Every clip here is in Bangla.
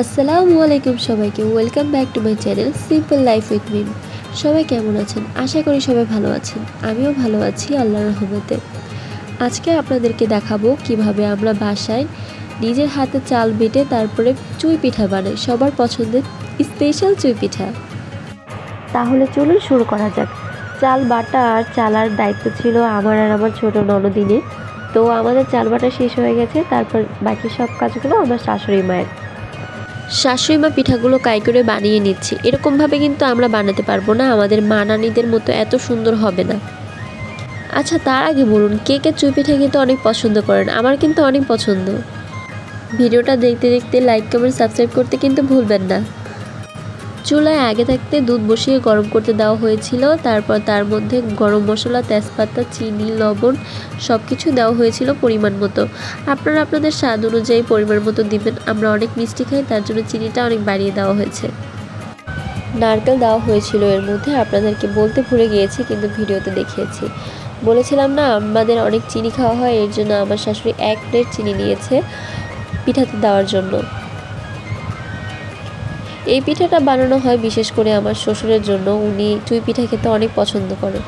আসসালামু আলাইকুম সবাইকে, welcome back to my channel simple life with Mim. সবাই কেমন আছেন? আশা করি সবাই ভালো আছেন। আমিও ভালো আছি আল্লাহর রহমতে। আজকে আপনাদেরকে দেখাবো কিভাবে আমরা বাসায় নিজের হাতে চাল বেটে তারপরে চুই পিঠা বানাই, সবার পছন্দের স্পেশাল চুই পিঠা। তাহলে চলুন শুরু করা যাক। চাল বাটা আর চালার দায়িত্ব ছিল আমার আর আমার ছোট ননদিনের। তো আমাদের চাল বাটা শেষ হয়ে গেছে, তারপর বাকি সব কাজগুলো আমার শাশুড়ি মায়ের। শাশুড়ি মা পিঠাগুলো কাই করে বানিয়ে নিচ্ছি। এরকমভাবে কিন্তু আমরা বানাতে পারবো না, আমাদের মা নানিদের মতো এত সুন্দর হবে না। আচ্ছা, তার আগে বলুন, কে কে চুই পিঠা খেতে অনেক পছন্দ করেন? আমার কিন্তু অনেক পছন্দ। ভিডিওটা দেখতে দেখতে লাইক কমেন্ট সাবস্ক্রাইব করতে কিন্তু ভুলবেন না। চুলায় আগে থাকতে দুধ বসিয়ে গরম করতে দেওয়া হয়েছিল, তারপর তার মধ্যে গরম মশলা, তেজপাতা, চিনি, লবণ সব কিছু দেওয়া হয়েছিল পরিমাণ মতো। আপনারা আপনাদের স্বাদ অনুযায়ী পরিমাণ মতো দিবেন। আমরা অনেক মিষ্টি খাই, তার জন্য চিনিটা অনেক বাড়িয়ে দেওয়া হয়েছে। নারকেল দেওয়া হয়েছিল এর মধ্যে, আপনাদেরকে বলতে ভুলে গিয়েছি কিন্তু ভিডিওতে দেখিয়েছি। বলেছিলাম না আমাদের অনেক চিনি খাওয়া হয়, এর জন্য আমার শাশুড়ি 1 প্লেট চিনি নিয়েছে পিঠাতে দেওয়ার জন্য। এই পিঠাটা বানানো হয় বিশেষ করে আমার শ্বশুরের জন্য, উনি চুই পিঠা খেতে অনেক পছন্দ করেন।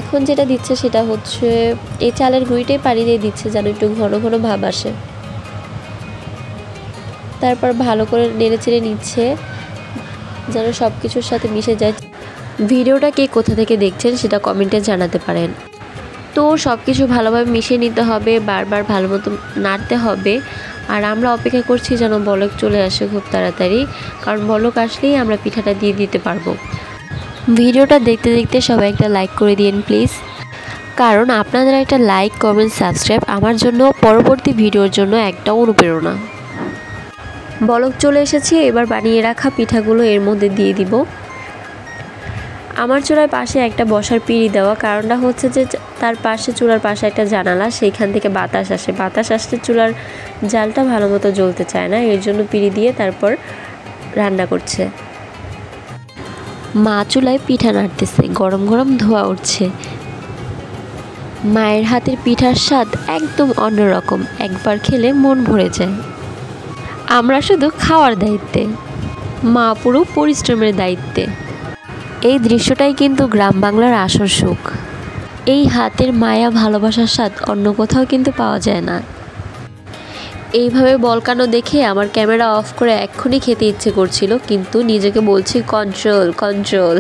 এখন যেটা দিচ্ছে সেটা হচ্ছে এই চালের গুঁড়িটাই পানি দিয়ে দিচ্ছে যেন একটু ঘন ঘন ভাব আসে। তারপর ভালো করে নেড়ে চেড়ে নিচ্ছে যেন সব কিছুর সাথে মিশে যায়। ভিডিওটা কে কোথা থেকে দেখছেন সেটা কমেন্টে জানাতে পারেন। তো সব কিছু ভালোভাবে মিশিয়ে নিতে হবে, বারবার ভালো মতো নাড়তে হবে। আর আমরা অপেক্ষা করছি যেন বলক চলে আসে খুব তাড়াতাড়ি, কারণ বলক আসলেই আমরা পিঠাটা দিয়ে দিতে পারবো। ভিডিওটা দেখতে দেখতে সবাই একটা লাইক করে দিন প্লিজ, কারণ আপনাদের একটা লাইক কমেন্ট সাবস্ক্রাইব আমার জন্য পরবর্তী ভিডিওর জন্য একটা অনুপ্রেরণা। বলক চলে এসেছে, এবার বানিয়ে রাখা পিঠাগুলো এর মধ্যে দিয়ে দিব। আমার চুলার পাশে একটা বসার পিঁড়ি দেওয়া, কারণটা হচ্ছে যে তার পাশে চুলার পাশে একটা জানালা, সেইখান থেকে বাতাস আসে। বাতাস আসলে চুলার জালটা ভালো মতো জ্বলতে চায় না, এর জন্য পিঁড়ি দিয়ে তারপর রান্না করছে। মা চুলায় পিঠা নাড়তেছে, গরম গরম ধোঁয়া উঠছে। মায়ের হাতের পিঠার স্বাদ একদম অন্যরকম, একবার খেলে মন ভরে যায়। আমরা শুধু খাওয়ার দায়িত্বে, মা পুরো পরিশ্রমের দায়িত্বে। এই দৃশ্যটাই কিন্তু গ্রাম বাংলার আসল সুখ। এই হাতের মায়া ভালোবাসার স্বাদ অন্য কোথাও কিন্তু পাওয়া যায় না। এইভাবে বলকানো দেখে আমার ক্যামেরা অফ করে এক্ষুনি খেতে ইচ্ছে করছিল, কিন্তু নিজেকে বলছি কন্ট্রোল কন্ট্রোল।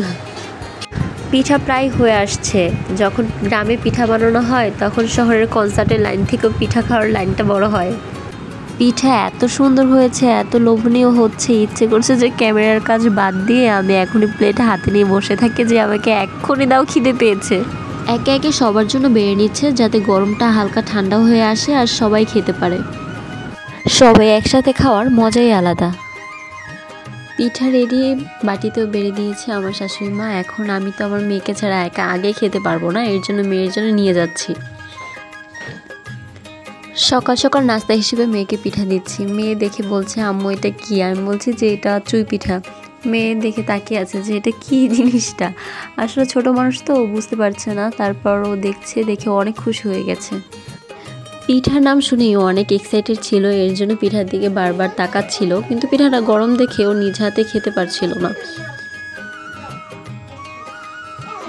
পিঠা প্রায় হয়ে আসছে। যখন গ্রামে পিঠা বানানো হয় তখন শহরের কনসার্টের লাইন থেকেও পিঠা খাওয়ার লাইনটা বড় হয়। পিঠা এত সুন্দর হয়েছে, এত লোভনীয় হচ্ছে, ইচ্ছে করছে যে ক্যামেরার কাজ বাদ দিয়ে আমি এখনই প্লেট হাতে নিয়ে বসে থাকি যে আমাকে এক্ষুনি দাও, খিদে পেয়েছে। একে একে সবার জন্য বেড়ে নিচ্ছে যাতে গরমটা হালকা ঠান্ডা হয়ে আসে আর সবাই খেতে পারে। সবাই একসাথে খাওয়ার মজাই আলাদা। পিঠা রেডি, বাটিতেও বেড়ে দিয়েছে আমার শাশুড়ি মা। এখন আমি তো আমার মেয়েকে ছাড়া একা আগে খেতে পারবো না, এর জন্য মেয়ের জন্য নিয়ে যাচ্ছি। সকাল সকাল নাস্তা হিসেবে মেয়েকে পিঠা দিচ্ছি। মেয়ে দেখে বলছে আম্মু এটা কি? আমি বলছি যে এটা চুই পিঠা। মেয়ে দেখে তাকিয়ে আছে যে এটা কি জিনিসটা। আসলে ছোট মানুষ তো বুঝতে পারছে না, তারপর ও দেখছে, দেখে অনেক খুশি হয়ে গেছে। পিঠার নাম শুনেই ও অনেক এক্সাইটেড ছিল, এর জন্য পিঠার দিকে বারবার তাকাচ্ছিল, কিন্তু পিঠাটা গরম দেখে ও নিজ হাতে খেতে পারছিল না।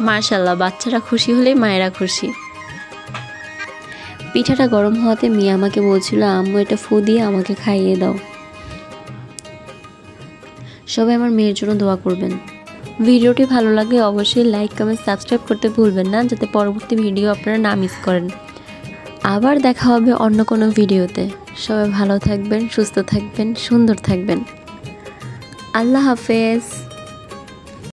মাশাআল্লাহ, বাচ্চারা খুশি হলেই মায়েরা খুশি। পিঠাটা গরম হওয়াতে মেয়ে আমাকে বলছিল আম্মু এটা ফু দিয়ে আমাকে খাইয়ে দাও। সবাই আমার মেয়ের জন্য দোয়া করবেন। ভিডিওটি ভালো লাগলে অবশ্যই লাইক কমেন্ট সাবস্ক্রাইব করতে ভুলবেন না, যাতে পরবর্তী ভিডিও আপনারা না মিস করেন। আবার দেখা হবে অন্য কোনো ভিডিওতে। সবাই ভালো থাকবেন, সুস্থ থাকবেন, সুন্দর থাকবেন। আল্লাহ হাফেজ।